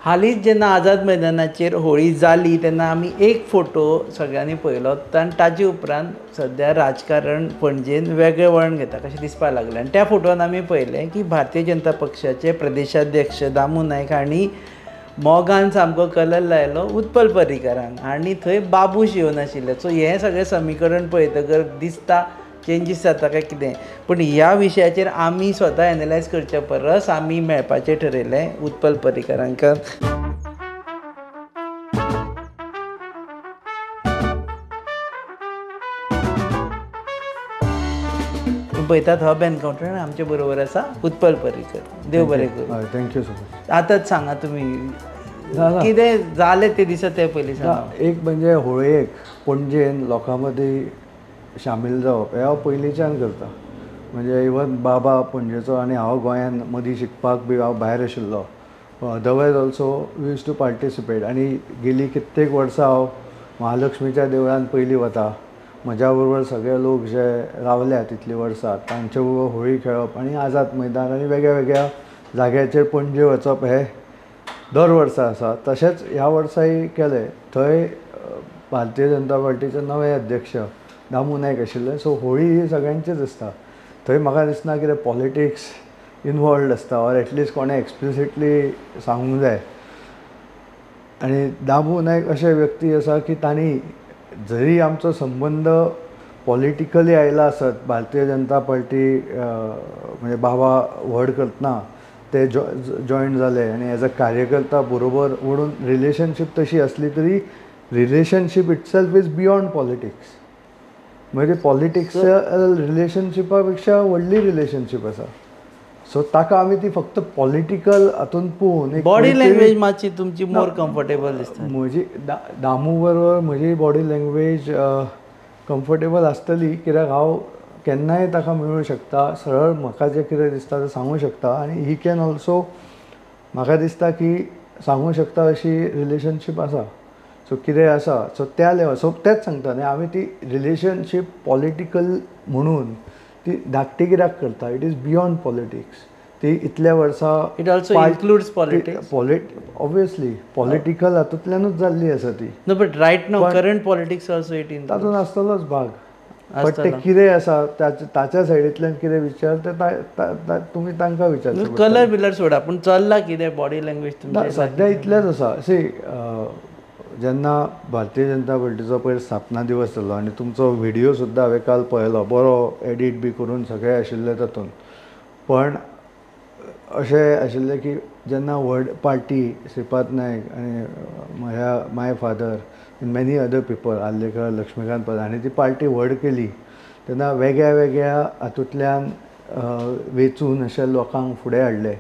हालींच जेन्ना आझाद मैदानाचेर होळी जाली तेन्ना आमी एक फोटो सगळ्यांनी पळयलो आनी ताजे उपरांत सद्या राजकारण पणजेन वेगळें वळण घेता कशें दिसपाक लागलें आनी त्या फोटोवन आमी पळयलें की भारतीय जनता पक्षाचे प्रदेशाध्यक्ष दामू नायक हांणी मोगान सामको कलर लायलो उत्पल पर्रीकारांक आनी थंय बाबूश येवन आशिल्ले. सो हें सगळें समीकरण पळयतकर दिसता चेंजीस जाता काय कितें. पूण ह्या विशयाचेर आमी स्वता एनालायज करचे परस आमी मेळपाचें ठरयलें उत्पल पर्रीकारांक. पळयतात हब एनकावंटर आमचे बरोबर आसा उत्पल पर्रीकर. देव बरें करूं. Thank you so much. आतांच सांगा तुमी कितें जालें ते दिसा ते पयलीं सांगा. एक म्हणजे होळयेक पणजेन लोकां मदीं शामील जावप हें हांव पयलींच्यान करता. म्हणजे इवन बाबा पणजेचो आनी हांव गोंयान मदीं शिकपाक बी हांव भायर आशिल्लो. Otherwise also we use to participate आनी गेलीं कित्येक वर्सां हांव महालक्ष्मीच्या देवळान पयलीं वता. म्हज्या बरोबर सगळे लोक जे रावल्या तितलीं वर्सां तांचे बरोबर होळी खेळप आनी आझाद मैदान आनी वेगळ्या वेगळ्या जाग्याचेर पणजे वचप हें दर वर्सा आसा. तशेंच ह्या वर्साय केलें. थंय भारतीय जनता पार्टीचे नवे अध्यक्ष दामू नायक आशिल्ले. सो होळी ही सगळ्यांचीच आसता. थंय म्हाका दिसना कितें पॉलिटिक्स इनवॉल्ड आसता ऑर एटलिस्ट कोणें एक्सप्लिसिटली सांगूंक जाय. आनी दामू नायक अशे व्यक्ती आसा की तांणी जरी आमचो संबंद पॉलिटिकली आयला आसत भारतीय जनता पार्टी म्हणजे बाबा व्हड करतना ते जॉयन जाले आनी एज अ कार्यकर्ता बरोबर म्हणून रिलेशनशीप तशी असली तरी relationship itself is beyond politics. म्हणजे पॉलिटिक्स रिलेशनशिपा पेक्षा व्हडली रिलेशनशीप आसा. सो ताका आमी ती फक्त पॉलिटिकल हातून पळोवन बॉडी लँग्वेज मातशी तुमची मोर कम्फर्टेबल दिसता. म्हजी दामू बरोबर म्हजी बॉडी लँग्वेज कम्फर्टेबल आसतली कित्याक हांव केन्नाय ताका मेळूं शकता. सरळ म्हाका जें कितें दिसता तें सांगूं शकता आनी ही कॅन ऑल्सो म्हाका दिसता की सांगूं शकता अशी रिलेशनशीप आसा. सो कितें आसा सो त्या लेवल सो तेंच सांगता न्ही आमी ती रिलेशनशीप पॉलिटिकल म्हणून ती धाकटी कित्याक करता. It is beyond politics. ती इतल्या वर्सां it also includes politics. Obviously political हातूंतल्यानूच जाल्ली आसा ती. No but right now current politics also it in तातूंत आसतलोच भाग. बट ते कितें आसा ताच्या सायडींतल्यान कितें विचार ते तुमी तांकां विचारचें. कलर बिलर सोडा पूण चल्ला कितें बॉडी लँग्वेज तुमची सद्या इतलेंच आसा. सी जेन्ना भारतीय जनता पार्टीचो पयर स्थापना दिवस जालो आनी तुमचो व्हिडियो सुद्दां हांवें काल पळयलो बरो एडीट बी करून सगळे आशिल्ले तातूंत. पण अशें आशिल्लें की जेन्ना व्हड पार्टी श्रीपाद नायक आनी म्हज्या my father and many other people Arlekar Laxmikant पद हांणी ती पार्टी व्हड केली तेन्ना वेगळ्या वेगळ्या हातूंतल्यान वेंचून अशे लोकांक फुडें हाडले.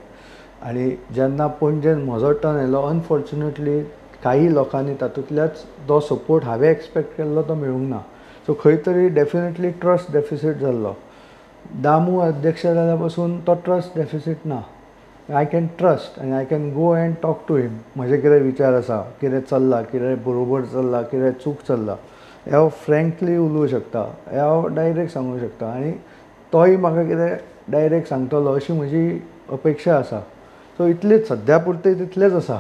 आनी जेन्ना पणजेन म्हजो टर्न येयलो अनफॉर्च्युनेटली काही लोकांनी तातूंतल्याच तो सपोर्ट हांवें एक्सपेक्ट केल्लो तो मेळूंक ना. सो खंय तरी डेफिनेटली ट्रस्ट डेफिसीट जाल्लो. दामू अध्यक्ष जाल्या पासून तो ट्रस्ट डेफिसीट ना. आय कॅन ट्रस्ट आनी I can go and talk to him. म्हजे कितें विचार आसा कितें चल्लां कितें बरोबर चल्लां कितें चूक चल्लां हें हांव फ्रँकली उलोवंक शकता. हें हांव डायरेक्ट सांगूंक शकता आनी तोय म्हाका कितें डायरेक्ट सांगतलो अशी म्हजी अपेक्षा आसा. सो इतलेच सद्या पुरते तितलेच आसा.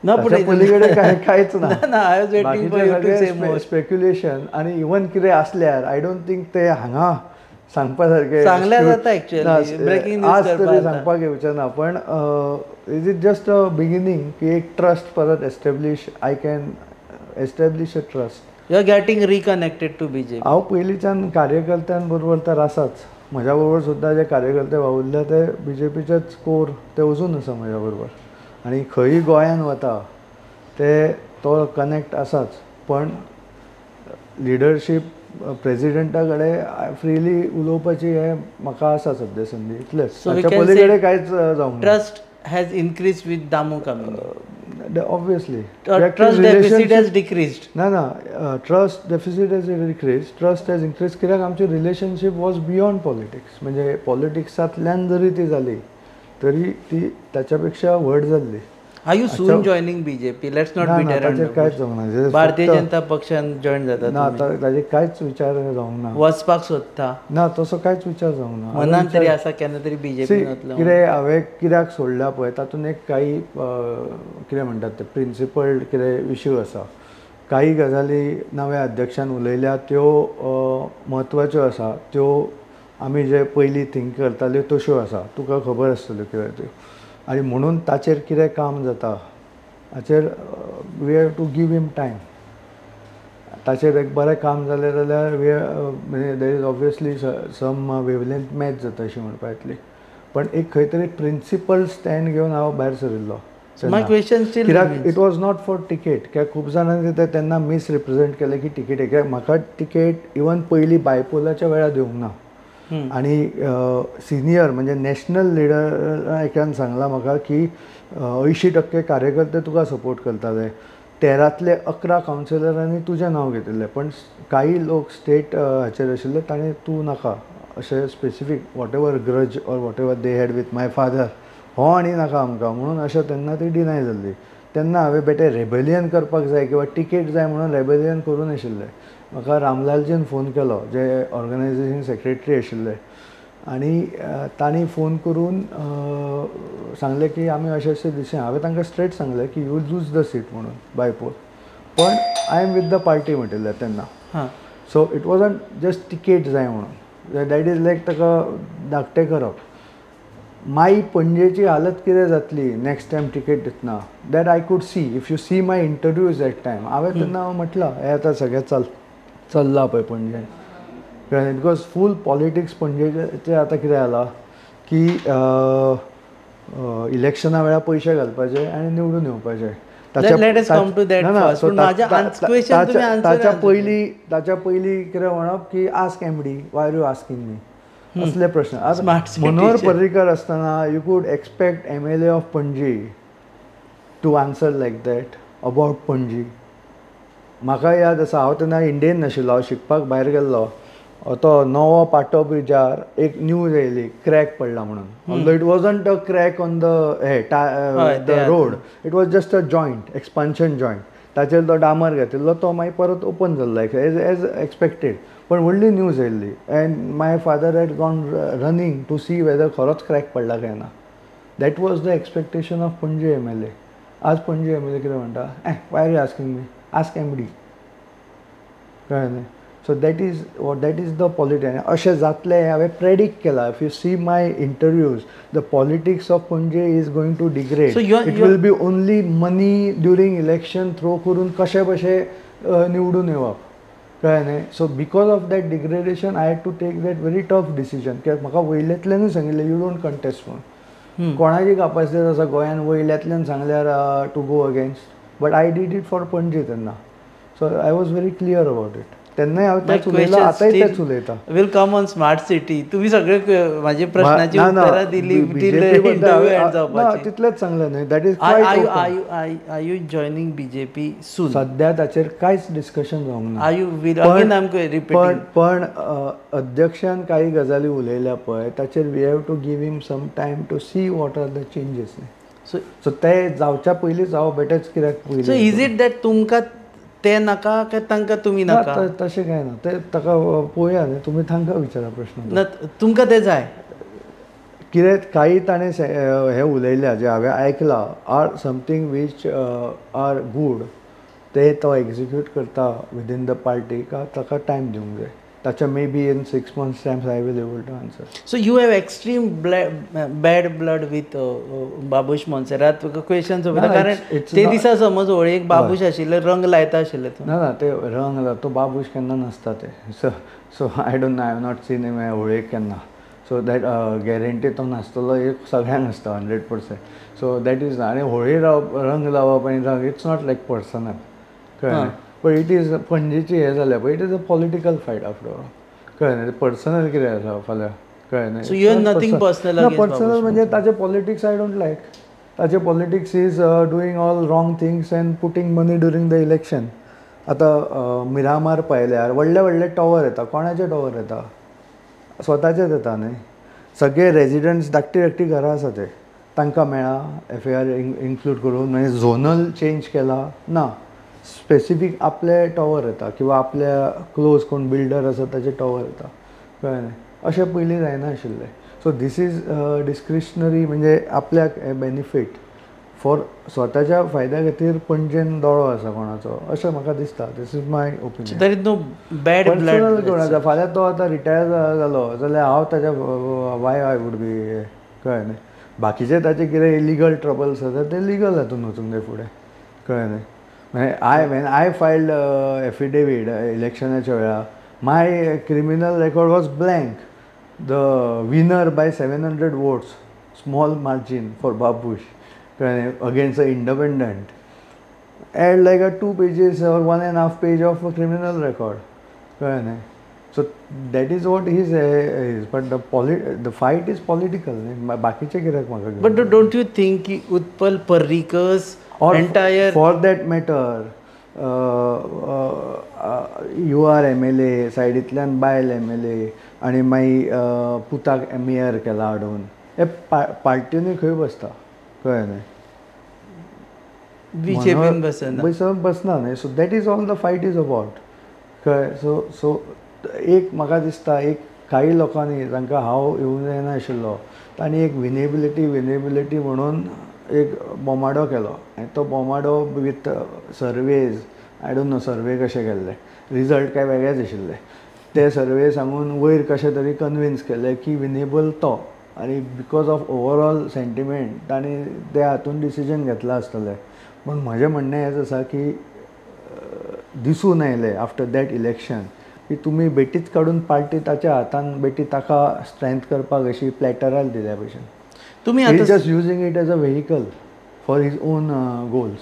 पलीकडे कांयच ना. स्पेक्युलेशन आनी इवन कितें आसल्यार आय डोंट थिंक ते हांगा सांगपा सारकें आज तरी सांगपाक येवचें ना. पण is it just a beginning की एक ट्रस्ट परत establish I can establish a trust. You are getting reconnected to BJP. हांव पयलींच्यान कार्यकर्त्यां बरोबर तर आसाच. म्हज्या बरोबर सुद्दां जे कार्यकर्ते वावुरले ते बीजेपीचेच कोर ते अजून आसा म्हज्या बरोबर. आनी खंयी गोंयान वता ते तो कनेक्ट आसाच. पण लिडरशीप प्रेजिडेंटा कडेन फ्रिली उलोवपाची हें म्हाका आसा सद्या संदी. इतलेंच. ताच्या पलीकडे कांयच जावंक ना. Trust has increase with Damu coming. Obviously trust deficit has decreased. ना trust deficit has decrease. Trust has increase कित्याक आमची रिलेशनशीप वॉज बियॉन्ड पॉलिटिक्स. म्हणजे पॉलिटिक्सांतल्यान जरी ती जाली तरी ती ताच्या पेक्षा व्हड जाल्ली. Are you soon joining BJP? Let's not be ताचेर कांयच जावंक ना. भारतीय जनता पक्षान जॉईन जाता ना आतां ताजे कांयच विचार जावंक ना. वचपाक सोदता ना तसो कांयच विचार जावंक ना. मनान तरी आसा केन्ना तरी बीजेपी वतलो. कितें हांवें कित्याक सोडल्या पळय तातूंत एक काही कितें म्हणटात ते प्रिंसिपल्ड कितें इश्यू आसा. काही गजाली नव्या अध्यक्षान उलयल्या त्यो म्हत्वाच्यो आसा. त्यो आमी जे पयलीं थिंक करताल्यो तश्यो आसा. तुका खबर आसतल्यो कित्याक त्यो. आनी म्हणून ताचेर कितें काम जाता हाचेर we have to give him time. ताचेर एक बरें काम जालें जाल्यार म्हणजे there is obviously some wavelength match जाता अशी म्हणपा येतली. पण एक खंय तरी प्रिंसिपल स्टँड घेवन हांव भायर सरिल्लो. कित्याक it was not for ticket. कित्याक खूब जाणांनी ते तेन्ना मिसरिप्रेझेंट केलें की टिकेट. कित्याक म्हाका टिकेट इवन पयलीं बायपोलाच्या वेळार दिवंक ना. आनी सिनियर म्हणजे नॅशनल लिडर एकान सांगलां म्हाका की 80% कार्यकर्ते तुका सपोर्ट करताले. 13तले 11 कावन्सिलरांनी तुजें नांव घेतिल्लें. पण काही लोक स्टेट हाचेर आशिल्ले ताणें तूं नाका अशें specific what ever grudge or what ever they had with my father हो आनी नाका आमकां म्हणून अशें तेन्ना ती डिनाय जाल्ली. तेन्ना हांवें बेटे रेबेलियन करपाक जाय किंवा टिकेट जाय म्हणून रेबेलियन करूं नाशिल्लें. म्हाका रामलालजीन फोन केलो जे ऑर्गनायझेशन सेक्रेटरी आशिल्ले आनी तांणी फोन करून सांगलें की आमी अशें अशें दिशेन. हांवें तांकां स्ट्रेट सांगलें की यू लूज द सीट म्हणून बायपोल. पण I am with the party म्हणटिल्लें तेन्ना. So it wasn't just ticket जाय म्हणून. दॅट इज लायक ताका धाकटें करप. माई पणजेची हालत कितें जातली नेक्स्ट टायम टिकेट दितना that I could see. If you see my interviews that time हांवें तेन्ना म्हटलां हें आतां सगळें चल्लां पळय पणजे. बिकॉज फूल पॉलिटिक्स पणजेचें आतां कितें जालां की इलेक्शना वेळार पयशे घालपाचे आनी निवडून येवपाचे. ताच्या पयलीं कितें म्हणप की ask MD why are you asking me असले प्रश्न. मनोहर पर्रीकर आसतना you could expect MLA of Panaji to answer like that about Panaji. म्हाका याद आसा हांव तेन्ना इंडियेन नाशिल्लो. हांव शिकपाक भायर गेल्लो. तो नवो पाटो ब्रिजार एक न्यूज येयली क्रॅक पडला म्हणून. It wasn't a crack on the road. It was just a joint expansion joint. ताचेर तो डामर घातिल्लो तो मागीर परत ओपन जाल्लो एज एक्सपेक्टेड. पण व्हडली न्यूज येयल्ली and my father had gone running to see whether खरोच क्रॅक पडला काय ना. That was the expectation of Panaji MLA. आज पणजे MLA कितें म्हणटा why are you asking me ask MD. कळ्ळें न्ही. So that is the politics. अशें जातलें हांवें प्रेडिक्ट केलां. If you see my interviews the politics of Panaji is going to degrade. It will be only money during election through करून कशें कशें निवडून येवप. कळ्ळें न्ही. So because of that degradation I had to take that very tough decision. कित्याक म्हाका वयल्यातल्यानूच सांगिल्लें यू डोंट कंटेस्ट म्हणून. कोणाची कॅपॅसिटी आसा गोंयान वयल्यातल्यान सांगल्यार to go against. But I did it for Panaji तेन्ना. So I was very clear about it. तेन्नाय हांव तेंच उलयलां आतांय तेंच उलयतां. Will come on smart city. तुमी सगळे म्हाजे प्रश्नाची उत्तरां दिली. तितलेंच सांगलें न्ही. That is are you joining BJP soon? सद्या ताचेर कांयच डिस्कशन जावंक ना. आर यू विल अगेन आमकां रिपीट. पण अध्यक्षान काही गजाली उलयल्या पळय ताचेर we have to give him some time to see what are the changes. सो ते जावच्या पयलींच हांव बेटेच कित्याक पयलीं. सो इज इट दॅट तुमकां ते नाका काय तांकां तुमी नाका? तशें कांय ना. ते ताका पळोवया न्ही. तुमी तांकां विचारा प्रश्न. तुमकां ते जाय कितें काही ताणें हें उलयल्या जे हांवें आयकलां are something which are good. ते तो एग्जिक्यूट करता विदीन द पार्टी का ताका टायम दिवंक जाय. ताच्या may be in 6 months times I will able to answer. So you have extreme bad blood with Babush Monserrate. तुका क्वेश्चन कारण ते दिसा समज होळयेक बाबूश आशिल्ले रंग लायता आशिल्ले. ना ते रंग तो बाबूश केन्ना नासता ते. So I don't know. I have not seen him होळयेक केन्ना. सो दॅट गॅरंटी तो नासतलो एक सगळ्यांक आसता 100%. सो दॅट इज आनी होळी रंग लावप आनी रंग इट्स नॉट लायक पर्सनल. कळ्ळें. बट इट इज पणजेची हें जाल्या पळय it is a political fight after all. कळ्ळें न्ही. पर्सनल कितें आसा फाल्यां. कळ्ळें न्ही. So you have nothing personal against personal म्हणजे ताचें पॉलिटिक्स आय डोंट लायक. ताचें politics is doing all wrong things end putting money during the election. आतां मिरामार पळयल्यार व्हडले व्हडले टॉवर येता. कोणाचे टॉवर येता? स्वताचेच येता न्ही. सगळे रेजिडंट्स धाकटी धाकटी घरां आसा ते. तांकां मेळ्ळा FAR इन्क्लूड करून म्हणजे झोनल चेंज केला ना स्पेसिफीक आपले टॉवर येता किंवा आपल्या क्लोज कोण बिल्डर आसा ताचे टॉवर येता कळ्ळें न्ही अशें पयलीं जायना आशिल्लें सो दीस इज डिस्क्रिशनरी म्हणजे आपल्याक बेनिफीट फॉर स्वताच्या फायद्या खातीर पणजेन दोळो आसा कोणाचो अशें म्हाका दिसता this is my opinion there is no bad blood कोणाचा फाल्यां तो आतां रिटायर जालो जाल्यार हांव ताच्या वाय आय वूड बी कळ्ळें न्ही बाकीचे ताचे कितें इलिगल ट्रबल्स आसा ते लिगल हातून वचूंक जाय फुडें कळ्ळें न्ही when I filed affidavit इलेक्शनाच्या वेळा my criminal record was blank. The winner by 700 votes, small margin for Babush against an independent. And like a 2 pages or 1.5 page of a criminal record. So that is what he is. But the fight is political. बाकीचे कित्याक म्हाका But don't you think की Utpal Parrikar's entire for that matter you are MLA सायडींतल्यान बायल MLA आनी मागीर पुताक mayor केला हाडून हे पार्टीनी खंय बसता कळ्ळें न्ही बीजेपीन बसना न्ही so that is all the fight is about कळ्ळें सो एक म्हाका दिसता एक काही लोकांनी तांकां हांव येवंक जायना आशिल्लो तांणी एक विनेबिलिटी म्हणून एक बोमाडो केलो आनी तो बोमाडो with surveys I don't know survey कशे केल्ले रिजल्ट काय वेगळेच आशिल्ले ते सर्वे सांगून वयर कशें तरी कन्विन्स केले की विनेबल तो आनी बिकॉज ऑफ ओवरऑल सेंटिमेंट तांणी ते हातून डिसिजन घेतला आसतलें पूण म्हजें म्हणणें हेंच आसा की दिसून आयलें आफ्टर दॅट इलेक्शन की तुमी बेटीच काडून पार्टी ताच्या हातान बेटी ताका स्ट्रेंथ करपाक अशी प्लॅटराल दिल्या भशेन तुम्ही he is just using it as a vehicle for his own goals.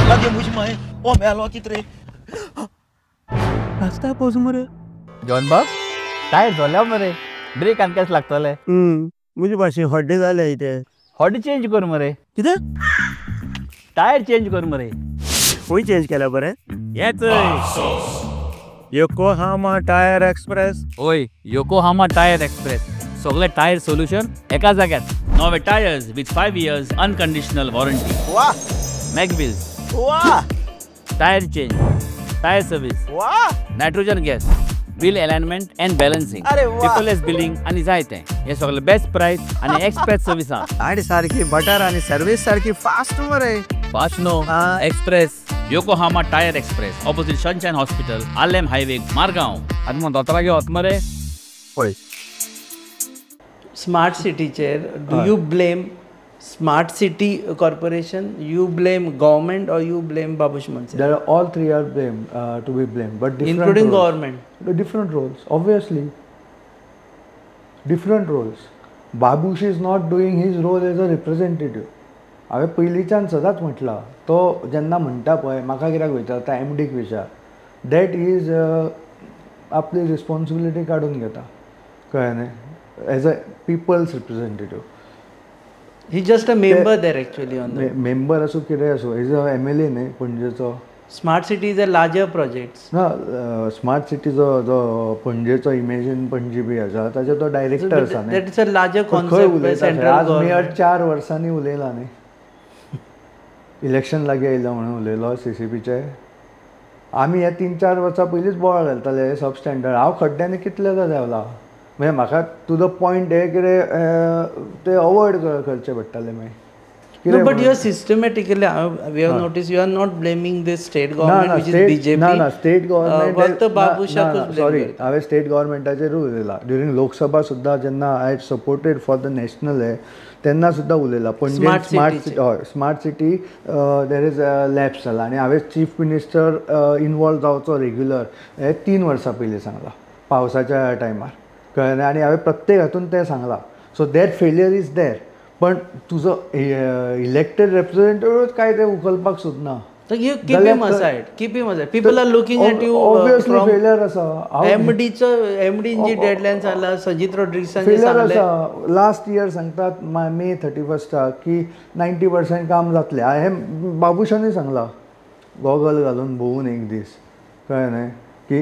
Lagi musi mai, melo kitre. Rasta pos mare. John बाब टायर झाल्या मरे ब्रेक आनी केस लागतले मुझे भाशे हड्डे जाले इथे हॉडी चेंज कर मरे कितें टायर चेंज कर मरे खंय चेंज केला बरें येच योकोहामा टायर एक्सप्रेस ओय योकोहामा टायर एक्सप्रेस सगळे टायर सोल्यूशन एका जाग्यात नवे tyres with 5 years unconditional warranty वाह मॅगविल्स वाह टायर चेंज टायर सर्विस वाह nitrogen gas bill alignment and balancing अरे वाह. पेपरलेस बिलिंग आणि जायते हे सगळे बेस्ट प्राइस आणि एक्सप्रेस सर्विस गाडी सारखी बटर आणि सर्विस सारखी फास्ट मरे fast no express Yokohama tyre express opposite sunshine hospital आलेम हायवे मारगांव आनी मग दोतोरा घेवत मरे पळय स्मार्ट सिटीचेर do you blame smart city corporation you blame government or you blame Babush मनसे There are all three are blamed to be blamed, but different including roles. government Different roles, obviously. Different roles. Babush is not doing his role as a representative. हांवें पयलींच्यान सदांच म्हटलां तो जेन्ना म्हणटा पळय म्हाका कित्याक विचारता MDक विचार दॅट इज आपली रिस्पॉन्सिबिलिटी काडून घेता कळ्ळें न्ही as a peoples representative he just a member there actually on the member आसूं कितें आसूं इज अ MLA न्ही पणजेचो smart city is a larger projects ना स्मार्ट सिटीचो जो पणजेचो इमेजीन पणजी बी आसा ताचे तो डायरेक्टर आसा न्ही that is a larger खंय concept by उलयता central आज मी government 4 वर्सांनी उलयला न्ही इलेक्शन लागीं आयला म्हणून उलयलो CCPचे आमी हे 3-4 वर्सां पयलींच बोवाळ घालताले सब स्टँडर्ड हांव खड्ड्यांनी कितलेदा देंवला म्हणजे म्हाका टू द पॉयंट हे कितें ते अवॉयड करचे पडटाले मागीर No, but you are systematically, we have noticed you are not blaming the state government, which is BJP. ना स्टेट गव्हर्मेंट फक्त बाबूशाकूच सॉरी blame करता. हांवें स्टेट गव्हर्मेंटाचेर उलयला ड्युरींग लोकसभा सुद्दां जेन्ना I supported for the national हे तेन्ना सुद्दां उलयला पणजे Smart स्मार्ट city सिटी हय smart city there is labs जाला आनी हांवें चीफ मिनिस्टर इनवॉल्व जावचो रेग्युलर हे 3 वर्सां पयलीं सांगलां पावसाच्या टायमार कळ्ळें आनी हांवें प्रत्येक हातून तें सांगलां so that failure is there पण तुजो इलेक्टेड रिप्रेझेंटेटिव्ह काय ते उखलपाक सोदना So you keep him aside. Keep him aside. People are looking at you obviously from failure आसा MDची डेडलाईन जाला सजित रॉड्रिग्सांनी फेलियर सांगले आसा लास्ट इयर सांगतात मे 31 की 90% काम जातलें हे बाबुशांनी सांगला गॉगल घालून भोवून एक दीस कळ्ळें न्ही की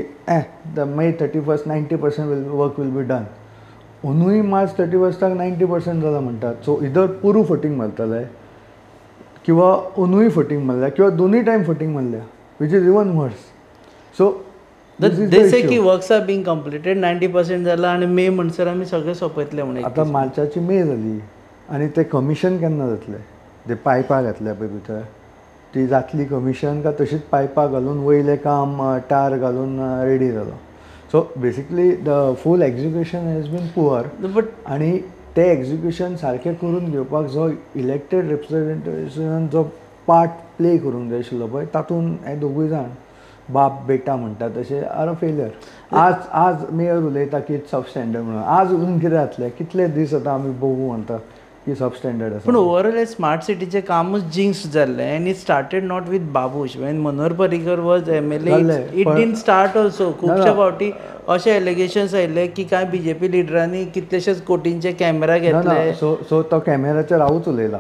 the May 31st 90% work will be done. अंदूय मार्च 31स्टाक 90% जालां म्हणटात. सो इधर पुरू फटींग मारतले किंवा अंदूय फटींग मारल्या किंवा दोनूय टायम फटींग मारल्या, which is even worse. So they say की वर्क्स आर बींग कंप्लीटेड 90% जाला आनी मे म्हणसर आमी सगळे सोंपयतले म्हणून. आतां मार्चाची मे जाली आनी ते कमिशन केन्ना जातले? ते पायपां घातल्या पळय भितर ती जातली कमिशन काय तशीच पायपां घालून वयले काम टार घालून रेडी जालो? So basically the full execution has been poor. But आनी ते एग्जिक्युशन सारकें करून घेवपाक जो इलेक्टेड रिप्रेझेंटेशन जो पार्ट प्ले करूंक जाय आशिल्लो पळय तातूंत हे दोगूय जाण बाप बेटा म्हणटात तशें आर अ फेलियर. आज मेयर उलयता की सबस्टँडर्ड म्हणून. आज उरून कितें जातलें? कितले दीस आतां आमी बघू म्हणटा की सबस्टँडर्ड आसा. पूण ओवरऑल स्मार्ट सिटीचें कामूच जिंक्स जाल्लें end it started not with Babush. Wien Manohar Parrikar was MLA it didn't start also. खुबशे फावटी अशे एलिगेशन्स आयिल्ले की कांय BJP लिडरांनी कितलेशेच कोटींचे कॅमेरा घेतले. सो तो कॅमेराचेर हांवूच उलयला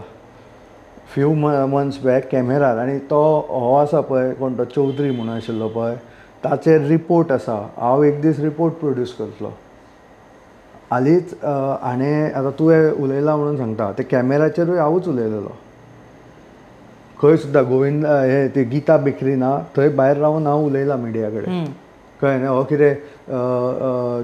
फ्यू मंथ्स बॅक कॅमेरार. आनी तो हो आसा पळय कोण तो चौधरी म्हणून आशिल्लो पळय ताचेर रिपोर्ट आसा. हांव एक दीस रिपोर्ट प्रोड्यूस करतलो. हालींच हाणें आतां तुवें उलयला म्हणून सांगता ते कॅमेराचेरूय हांवूच उलयलेलो. खंय सुद्दां गोविंद हे ती गीता बेकरी ना थंय भायर रावन हांव उलयलां मिडिया कडेन. कळ्ळें न्ही? हो कितें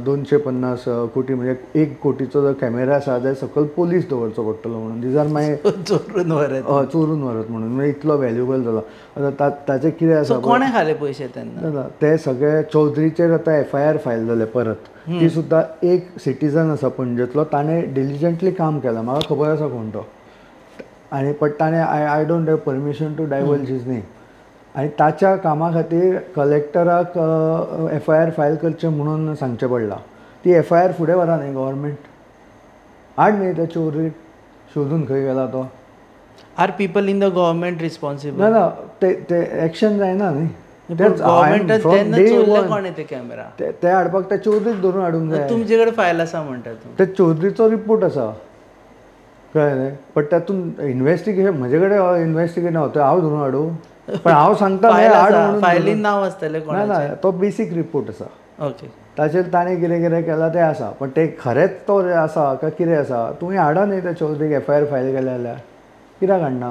250 कोटी म्हणजे 1 कोटीचो जर कॅमेरा आसा जाल्यार सकयल पोलीस दवरचो पडटलो म्हणून. दीज आर माय चोरून व्हरत म्हणून. म्हणजे इतलो व्हॅल्युएबल जालो. आतां ताचें कितें आसा कोणें खाले पयशे तेन्ना? ते सगळे चौधरीचेर आतां FIR फायल जाले परत. ती सुद्दां एक सिटीजन आसा पणजेंतलो ताणें डिलिजंटली काम केलां. म्हाका खबर आसा कोण तो. आनी बट ताणें I don't have permission to divulge his name. आनी ताच्या कामा खातीर कलेक्टराक FIR फायल करचें म्हणून सांगचें पडलां. ती FIR फुडें व्हरा न्ही गव्हर्मेंट. हाड न्ही त्या चौधरीक शोधून खंय गेला तो. Are people in the government responsible? ना ते एक्शन जायना न्ही. ते हाडपाक त्या चौधरीक धरून हाडूंक जाय. तुमचे कडेन फायल आसा म्हणटा तूं? ते चौधरीचो रिपोर्ट आसा. कळ्ळें न्ही? बट तातूंत इन्वेस्टिगेशन म्हजे कडेन इन्वेस्टिगेशन हांव धरून हाडूं? पण हांव सांगता फायलीन नांव आसतलें ना तो बेसीक रिपोर्ट आसा. ओके. ताचेर ताणें कितें कितें केलां तें आसा. पण ते खरेंच तो आसा काय कितें आसा तुवें हाडा न्ही त्या चौधरीक FIR फायल केल्या जाल्यार कित्याक हाडना?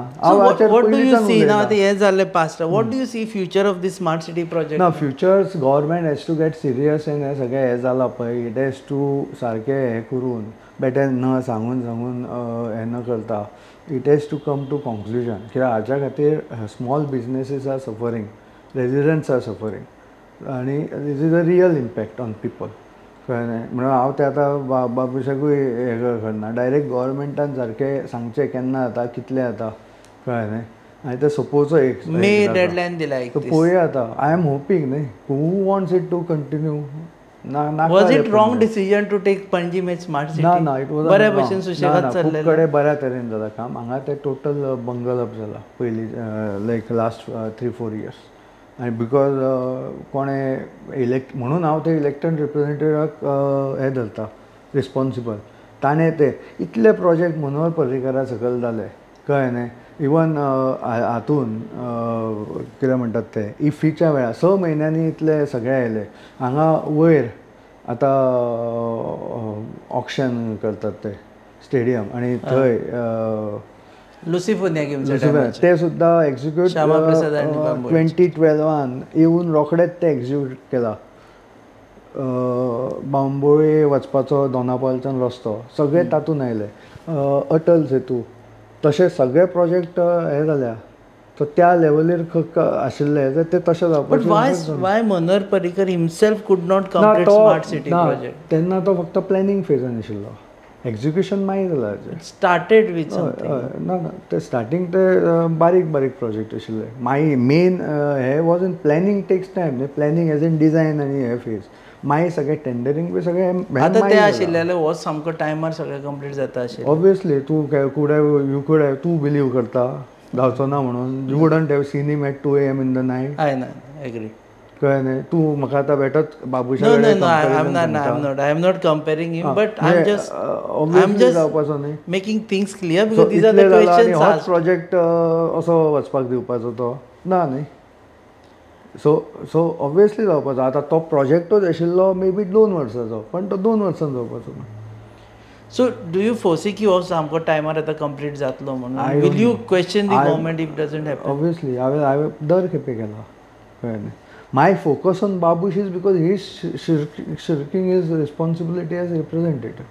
What do you see now? हें जालें past. What do you see future of this smart city project? ना futures government has to get serious in हें सगळें हें जालां पळय. इट हॅज टू सारकें हें करून बेटे न सांगून हें न करता. It has to come to conclusion. कित्याक हाच्या खातीर small businesses are suffering, residents are suffering आनी this is a real impact on people. कळ्ळें न्ही? म्हणून हांव ते आतां बाबुशाकूय हें करना. डायरेक्ट गव्हर्मेंटान सारकें सांगचें केन्ना जाता कितलें जाता. कळ्ळें न्ही? आनी ते सपोजो एक मे डेडलायन दिला. पळोवया आतां. आय एम होपींग न्ही who wants it to continue. Was it wrong decision to take Panji में स्मार्ट सिटी? ना इट वॉज बऱ्या भशेन सुशेगाद चल्लेलें. खूब कडेन बऱ्या तरेन जालां काम. हांगा ते टोटल बंगल अप जाला पयलीं लायक लास्ट 3-4 years. आनी बिकॉज कोणें म्हणून हांव ते इलेक्टेड रिप्रेझेंटेटिवाक हें धरता रिस्पॉन्सिबल. ताणें ते इतले प्रोजेक्ट मनोहर पर्रीकरा सकयल जाले. कळ्ळें न्ही? इवन हातून कितें म्हणटात ते इफ्फीच्या वेळार 6 म्हयन्यांनी इतले सगळे आयले. हांगा वयर आतां ऑक्शन करतात ते स्टेडियम आनी थंय लुसिफोनिया ते सुद्दां एक्झिक्यूट 2012 येवन रोखडेच ते एक्झिक्यूट केला. बांबोळे वचपाचो दोनापावलच्यान रस्तो सगळे तातूंत आयले. अटल सेतू तशे सगळे प्रोजेक्ट हे जाल्या. तो त्या लेवलीर आशिल्ले ते तशें जावपाचें. वाय मनोहर पर्रीकर हिमसेल्फ कुड not complete smart city project? तेन्ना तो फक्त प्लॅनिंग फेजान आशिल्लो. एक्झिक्युशन मागीर जालां. Started with something. ना ते स्टार्टींग ते बारीक प्रोजेक्ट आशिल्ले. मागीर main he was in planning takes time न्ही. प्लॅनिंग एज इन डिजायन आनी हे फेज. मागीर सगळें टेंडरींग बी सगळें आतां ते आशिल्ले हो सामको टायमार सगळें कंप्लीट जाता आशिल्लें. ऑब्वियसली तूं यू कूड हॅव तूं बिलीव करता जावचो ना म्हणून. You wouldn't have seen him at 2 AM in the night. I ना एग्री. कळ्ळें न्ही? तूं म्हाका आतां बेठोच बाबुशा I am not comparing him but I am just जावपाचो न्ही. Making things clear because these are the questions. होच प्रोजेक्ट असो वचपाक दिवपाचो तो ना न्ही. सो ऑब्वियसली जावपाचो. आतां तो प्रोजेक्टूच आशिल्लो मे बी 2 वर्सांचो, पण तो 2 वर्सांनी जावपाचो ना. सो डू यू फोसी की हो सामको टायमार आतां कंप्लीट जातलो म्हणून? I will don't you know. Question the I- government if doesn't happen? Obviously हांवें दर खेपे केला. कळ्ळें न्ही. My focus on Babush is because he shirking is responsibility as representative.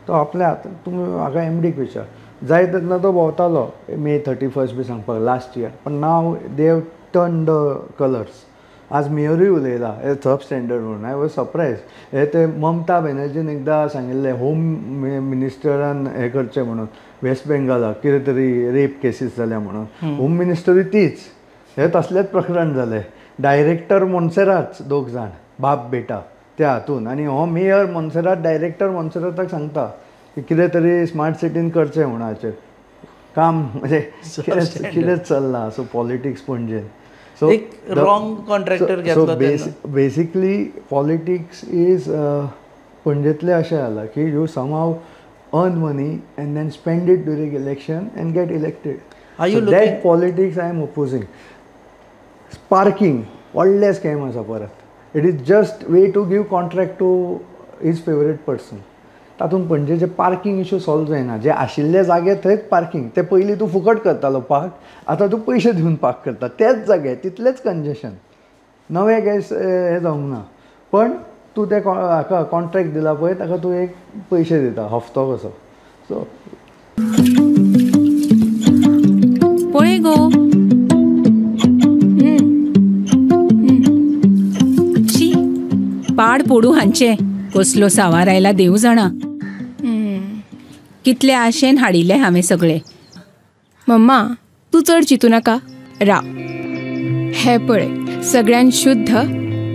तो आपल्या हातांत. तुमी म्हाका एमडीक विचार, जाय तेन्ना तो भोंवतालो May 31 बी सांगपाक लास्ट इयर, पण now they have turn the colours. आज मेयरूय उलयला हे सब स्टँडर्ड म्हणून. I was surprise. हे ते ममता बॅनर्जीन एकदां सांगिल्लें होम मिनिस्टरान हें करचें म्हणून वेस्ट बेंगालाक कितें तरी रेप केसीस जाल्या म्हणून. होम मिनिस्टरूय तीच. हे तसलेंच प्रकरण जालें. डायरेक्टर मोन्सेरात 2 जाण बाप बेटा त्या हातून, आनी हो मेयर मोन्सेरात डायरेक्टर मोन्सेराताक सांगता की कितें तरी स्मार्ट सिटीन करचें म्हणून हाचेर काम. म्हणजे कितें चल्लां. सो पॉलिटिक्स पणजेन. सो एक wrong contractor घेतलो तेन्ना. बेसिकली पॉलिटिक्स इज पणजेंतलें अशें जाला की you somehow earn money and then spend it during election and get elected. Are you that looking- politics I am opposing. Parking व्हडलें स्कॅम आसा परत. It is just way to give contract to his favourite person. तातूंत पणजेचे parking issue solve जायना. जे आशिल्ले जागे थंयच पार्किंग. ते पयलीं तूं फुकट करतालो पार्क, आतां तूं पयशे दिवन पार्क करता. तेच जागे तितलेच कंजेशन. नवे गॅस हें जावंक ना. पण तूं ते हाका कॉन्ट्रॅक्ट दिला पळय ताका तूं एक पयशे दिता हफ्तो कसो. सो पळय गो. शी, पाड पडू हांचे. कसलो सावार आयला देव जाणा. कितले आशेन हाडिल्ले हांवें सगळे. मम्मा तूं चड चिंतू नाका. राव, हे पळय सगळ्यान शुद्ध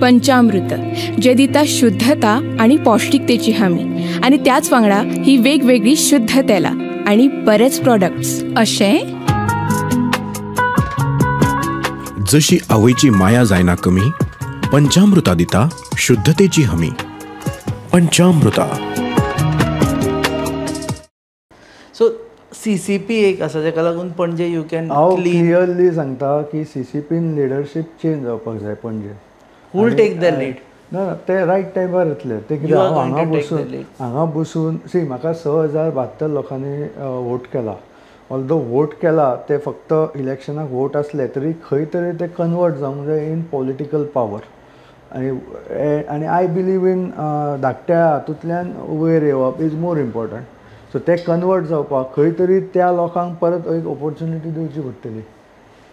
पंचामृत जे दिता शुद्धता आणि पौष्टिकतेची हमी. आणि त्याच वांगडा ही वेगवेगळी शुद्ध तेलां आणि बरेच प्रॉडक्ट्स अशें. जशी आवयची माया जायना कमी, पंचामृता दिता शुद्धतेची हमी. पंचामृता. सो CCP एक आसा जाका लागून पणजे यू कॅन हांव क्लीन. क्लियरली सांगता की CCPन लिडरशीप चेंज जावपाक जाय पणजे. Who will take the lead? ना ते रायट टायमार येतले. ते कितें You are हांव going to take the lead. हांगा बसून म्हाका 6,072 लोकांनी वोट केला. ऑल्दो वोट केला ते फक्त इलेक्शनाक वोट आसले तरी खंय तरी ते कन्वर्ट जावंक जाय इन पॉलिटिकल पावर. आनी आय बिलीव इन धाकट्या हातूंतल्यान वयर येवप इज मोर इम्पॉर्टंट. सो ते कन्वर्ट जावपाक खंय तरी त्या लोकांक परत एक ऑपॉर्च्युनिटी दिवची पडटली.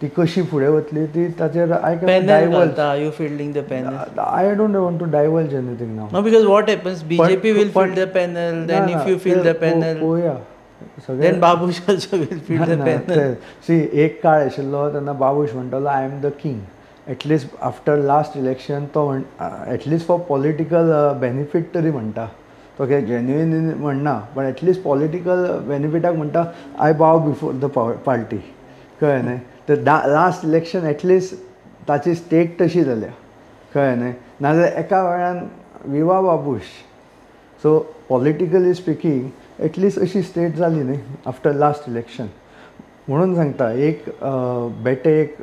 ती कशी फुडें वतली ती ताचेर आय कॅन Panel डायवर्ज. घालता, you fielding the panel? I don't want to divulge anything now. No, because what happens? BJP will पण- field the panel. Then ना, if you field the panel, पळोवया. then Babush also will field the panel. एक काळ आशिल्लो तेन्ना बाबूश म्हणटालो I am the king. At least after last election तो at least for political benefit तरी म्हणटा. तो काय जेन्युइन म्हणना, पण एटलिस्ट पॉलिटिकल बेनिफिटाक म्हणटा आय बाव बिफोर द पार्टी. कळ्ळें न्ही. तर लास्ट इलेक्शन एटलिस्ट ताची स्टेट तशी जाल्या. कळ्ळें न्ही. नाजाल्यार एका वेळान विवा Babush. So politically speaking at least अशी स्टेट जाली न्ही आफ्टर लास्ट इलेक्शन. म्हणून सांगता एक बेटे एक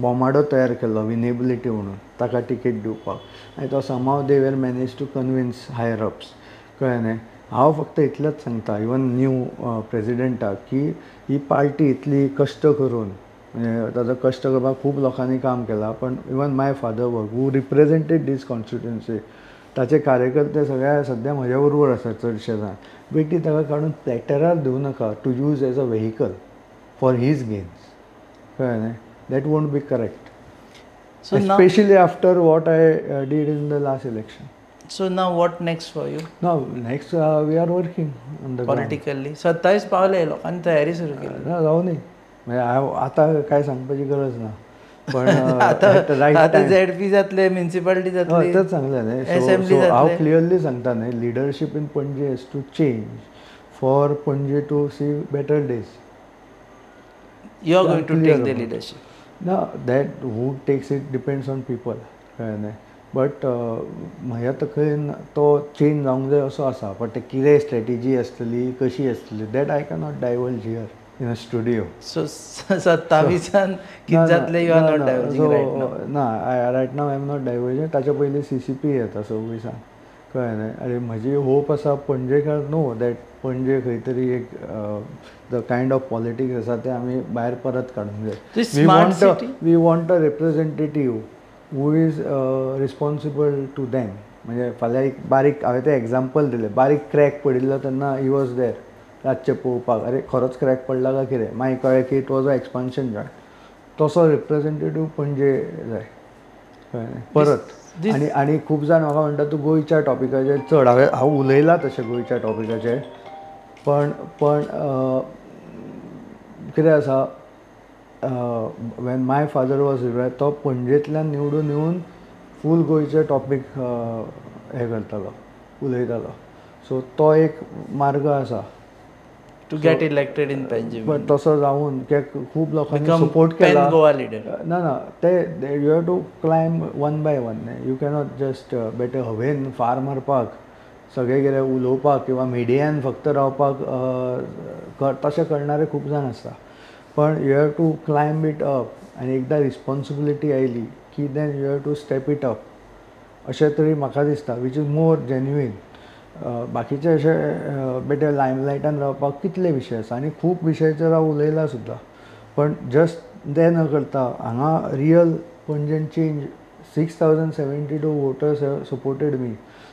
बोमाडो तयार केल्लो विनेबिलिटी म्हणून ताका टिकेट दिवपाक. आनी तो somehow they were manage to convince higher ups. कळ्ळें न्ही. हांव फक्त इतलेंच सांगता इवन न्यू प्रेजिडेंटाक की ही पार्टी इतली कश्ट करून म्हणजे ताजो कश्ट करपाक खूब लोकांनी काम केलां. पण इवन माय फादर वर्क हू रिप्रेझेंटेड दीस कॉन्स्टिट्युएन्सी ताचे कार्यकर्ते सगळे सद्या म्हज्या बरोबर आसात चडशे जाण. बेटी ताका काडून प्लॅटरार दिवं नाका to use as a vehicle for his gains. कळ्ळें न्ही. That won't be correct. So now, Especially after what I did in the last election. so now what next for you Now, next we are working on the ground. politically? 27 पावले लोकांनी तयारी सुरू केली. ना जाऊ न्ही. म्हणजे आतां काय सांगपाची गरज ना. पण आता रायट ZP जातले, म्युनिसिपालिटी जातली, तेच सांगलें न्ही. Assembly हांव जातले. क्लियरली सांगता न्ही leadership in Panaji has to change for Panaji to see better days. You are going to clear take the about it. leadership. ना that who text it depends on people. कळ्ळें न्ही. बट म्हज्या तकलेन तो चेंज जावंक जाय असो आसा. बट ते कितें स्ट्रेटेजी आसतली कशी आसतली that I cannot divulge here. In a studio. So 27 कितें जातलें you are not divulging right now. ना right now I am not divulging. ताच्या पयलीं CCP येता 26. कळ्ळें न्ही. आनी म्हजी होप आसा पणजेकार नो दॅट पणजे खंय तरी एक द कायंड ऑफ पॉलिटिक्स आसा ते आमी भायर परत काडूंक जाय. We want a representative who is responsible to them. म्हणजे फाल्यां एक बारीक हांवें तें एग्जाम्पल दिलें, बारीक क्रॅक पडिल्लो तेन्ना ही वॉज देर रातचें पळोवपाक, अरे खरोच क्रॅक पडला काय कितें. मागीर कळ्ळें की it was a expansion joint. तसो रिप्रेझेंटेटीव पणजे जाय. कळ्ळें परत. आनी खूब जाण म्हाका म्हणटा तूं गोंयच्या टॉपिकाचेर चड. हांव उलयलां तशें गोंयच्या टॉपिकाचेर, पण कितें आसा, Wien my father was retired तो पणजेंतल्यान निवडून येवन फूल गोंयचे टॉपीक हें करतालो, उलयतालो. सो तो एक मार्ग आसा टू गेट इलेक्टेड इन पणजे. पण तसो जावन खूब लोकांनी सपोर्ट केला. गोवा लिडर ना ते you have to climb one by one. You cannot just बेटे हवेन फार मारपाक, सगळे कितें उलोवपाक किंवा मिडियान फक्त रावपाक तशें करणारे खूब जाण आसता. पण you have to climb it up. आनी एकदां रिस्पॉन्सिबिलिटी आयली की then you have to step it up. अशें तरी म्हाका दिसता, वीच इज मोर जेन्युइन. बाकीचे अशे बेटे लायमलायटान रावपाक कितले विशय आसा आनी खूब विशयाचेर हांव उलयला सुद्दां. पण जस्ट ते न करता हांगा रियल पणजेन change 6072 voters have supported me.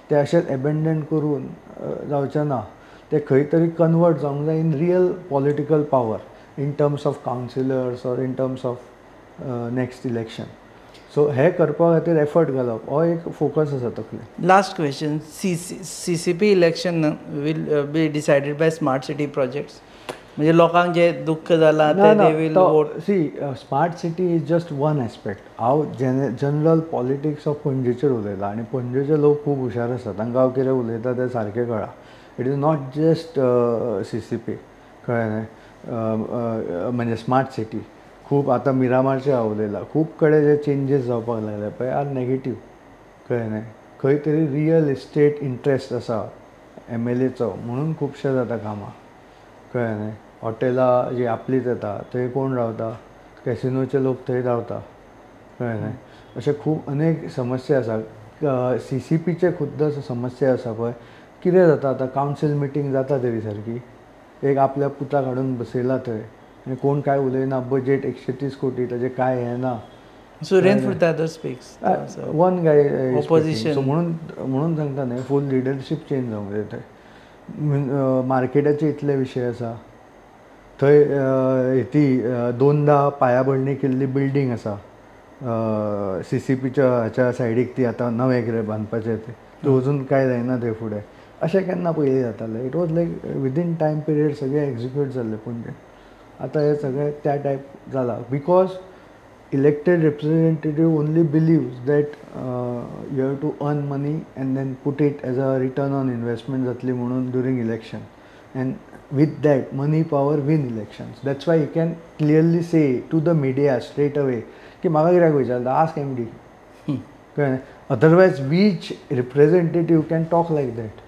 ते अशेंच एबेंडन करून जावचें ना. ते खंय तरी कन्वर्ट जावंक जाय in real political power in terms of councillors or in terms of next election. So हे करपा खातीर एफर्ट घालप हो एक फोकस आसा तकले. Last question. CCP election will be decided by smart city projects. म्हणजे लोकांक जे दुख्ख जालां ते will vote. See smart city is just one aspect. हांव जनरल पॉलिटिक्स ऑफ पणजेचेर उलयलां आनी पणजेचे लोक खूब हुशार आसात. तांकां हांव कितें उलयता तें सारकें कळ्ळां. It is not just CCP. कळ्ळें न्ही. म्हणजे स्मार्ट सिटी खूब आतां मिरामारचें हांव उलयलां. खूब कडेन जे चेंजीस जावपाक लागले पळय आर नेगेटीव. कळ्ळें न्ही. खंय तरी रियल इस्टेट इंट्रस्ट आसा MLAचो म्हणून खुबशे जाता कामां. कळ्ळें न्ही. हॉटेलां जी आपलीच येता थंय कोण रावता, कॅसिनोचे लोक थंय रावता. कळ्ळें न्ही. अशे खूब अनेक समस्या आसा. CCPचे खुद्द समस्या आसा पळय. कितें जाता आतां कावन्सील मिटींग जाता तरी सारकी. एक आपल्या पुता काडून बसयला थंय आनी कोण काय उलयना. बजेट 130 कोटी ताजें काय हें ना. Surendra Furtado speaks. One guy opposition. म्हणून सांगता न्ही फूल लिडरशीप चेंज जावंक जाय थंय. मार्केटाचे इतले विशय आसा थंय. ती 2दा पायाभरणी केल्ली बिल्डींग आसा CCPच्या हाच्या सायडीक. ती आतां नवें कितें बांदपाचें तें अजून कांय जायना थंय फुडें. अशें केन्ना पयलीं जातालें. It was like within time period सगळें एक्झिक्यूट जाल्लें पणजे. आतां हें सगळें त्या टायप जालां because elected representative only believes that you have to earn money and then put it as a return on investment जातली म्हणून during election, and with that money power win elections. That's why he can clearly say to the media straight away की म्हाका कित्याक विचारता, ask MD. otherwise which representative can talk like that?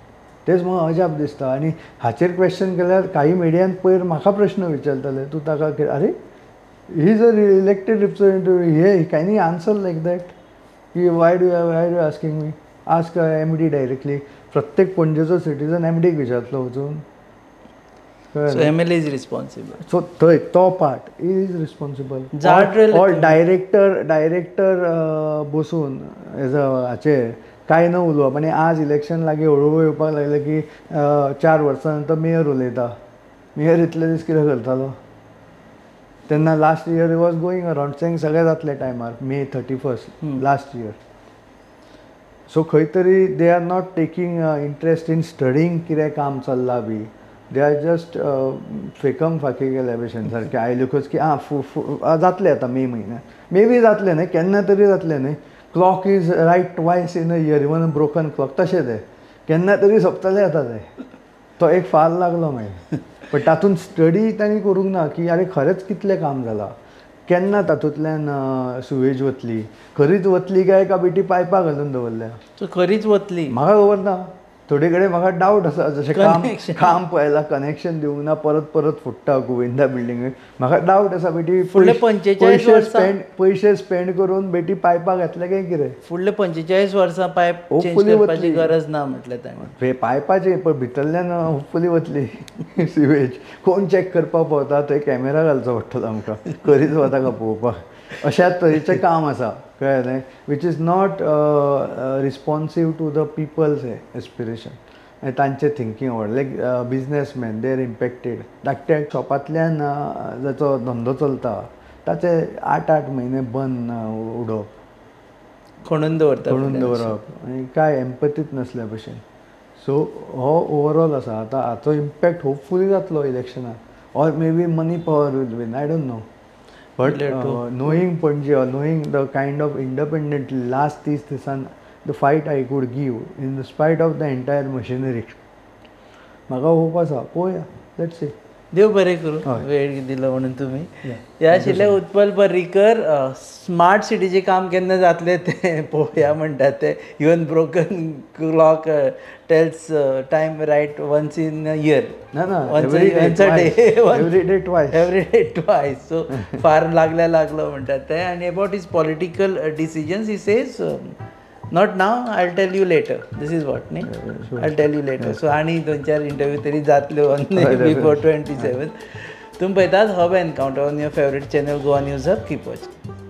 तेच म्हाका अजाप दिसता. आनी हाचेर क्वेश्चन केल्यार काही मिडियान पयर म्हाका प्रश्न विचारताले तूं ताका अरे he is a elected representative. Can he answer like that? Why are you asking me? Ask MD directly. प्रत्येक पणजेचो सिटीजन MD विचारतलो वचून. So MLA is responsible. So तो part is responsible. Or director बसून एज अ हाचेर काय न उलोवप. आनी आज इलेक्शन लागीं हळूहळू येवपाक लागलें की 4 वर्सां नंतर मेयर उलयता. मेयर इतले दीस कितें करतालो तेन्ना last year was going around saying सगळें जातले टायमार May 31st last year. So खंय तरी they are not taking interest in studying कितें काम चल्लां बी. दे आर जस्ट फेकम फाकी गेल्या भशेन सारकें आयल्योच की जातलें आतां मे म्हयन्यात. मे बी जातलें न्ही, केन्ना तरी जातलें न्ही. Clock is right twice in a year, even a broken clock. तशें तें केन्ना तरी सोंपतलें आतां तें. तो एक फाल लागलो मागीर. पण तातूंत स्टडी तांणी करूंक ना की अरे खरेंच कितलें काम जालां, केन्ना तातूंतल्यान सुवेज वतली, खरीच वतली काय का बेटी पायपा घालून दवरल्या. सो खरीच वतली म्हाका खबर ना. थोडे कडेन म्हाका डावट आसा जशें काम पळयलां कनेक्शन दिवंक ना परत फुट्टा गोविंदा बिल्डिंगेक म्हाका डावट आसा बेटी फुडले 45 वर्सां पयशे स्पेंड करून बेटी पायपाक घातले काय कितें फुडले 45 वर्सां पायप चेंज Hopefully करपाची वतली. गरज ना म्हटलें ताणें. पायपाचे पण भितरल्यान होपफुली वतली सिवेज कोण चॅक करपाक पावता थंय कॅमेरा घालचो पडटलो आमकां खरीच वता का पळोवपाक अशा तरेचें काम आसा कळ्ळें which is not responsive to the people's aspiration आनी तांचें थिंकींग आवड like businessman they are impacted धाकट्या शॉपांतल्यान जाचो धंदो चलता ताचे 8 म्हयने बंद उडोवप खणून दवरता करून दवरप आनी काय एम्पथीच नसल्या भशेन सो हो ओवरऑल आसा आतां हाचो इम्पॅक्ट होपफुली जातलो इलेक्शनाक or maybe money power will been I don't know but knowing Panaji or knowing the kind of independent last 30 दिसान the fight I could give in the spite of the entire machinery म्हाका hope आसा पळोवया let's see देव बरें करूं वेळ दिलो म्हणून तुमी हे आशिल्ले उत्पल पर्रीकर स्मार्ट सिटीचें काम केन्ना जातलें तें पळोवया म्हणटात ते even broken clock tells time right once in a year ना every day twice so far लागलो म्हणटात ते आनी about his political decisions he says not now I will tell you later this is what न्ही I will tell you later so आनी 2-4 interview तरी जातल्यो before 27 तुमी पळयतात hub encounter on your favourite channel Goa news hub keep watching